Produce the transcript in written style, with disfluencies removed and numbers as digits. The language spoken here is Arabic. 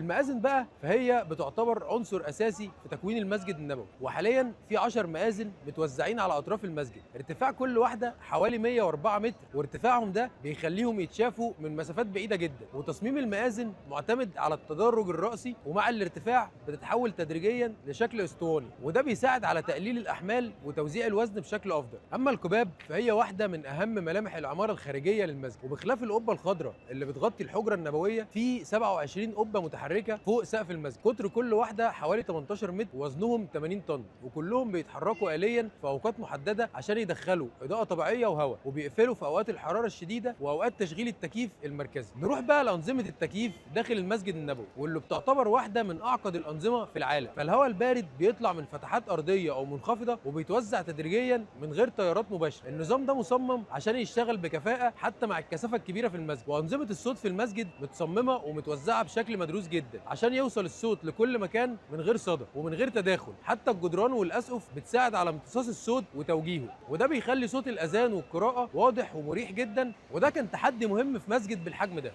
المآذن بقى فهي بتعتبر عنصر اساسي في تكوين المسجد النبوي، وحاليا في 10 مآذن متوزعين على اطراف المسجد، ارتفاع كل واحده حوالي 104 متر، وارتفاعهم ده بيخليهم يتشافوا من مسافات بعيده جدا. وتصميم المآذن معتمد على التدرج الرأسي، ومع الارتفاع بتتحول تدريجيا لشكل اسطواني، وده بيساعد على تقليل الاحمال وتوزيع الوزن بشكل افضل. اما القباب فهي واحده من اهم ملامح العماره الخارجيه للمسجد، وبخلاف القبه الخضراء اللي بتغطي الحجره النبويه، في 27 قبه متحركه فوق سقف المسجد، قطر كل واحده حوالي 18 متر، وزنهم 80 طن، وكلهم بيتحركوا آليا في اوقات محدده عشان يدخلوا اضاءه طبيعيه وهواء، وبيقفلوا في اوقات الحراره الشديده واوقات تشغيل التكييف المركزي. نروح بقى لانظمه التكييف داخل المسجد النبوي، واللي بتعتبر واحده من اعقد الانظمه في العالم. فالهواء البارد بيطلع من فتحات ارضيه او منخفضه وبيتوزع تدريجيا من غير تيارات مباشره. النظام ده مصمم عشان يشتغل بكفاءه حتى مع الكثافه الكبيره في المسجد. وانظمه الصوت في المسجد متصممه ومتوزعه بشكل مدروس جدا عشان يوصل الصوت لكل مكان من غير صدى ومن غير تداخل. حتى الجدران والاسقف بتساعد على امتصاص الصوت وتوجيهه، وده بيخلي صوت الاذان والقراءه واضح ومريح جدا. وده كان تحدي مهم في مسجد بالحجم ده.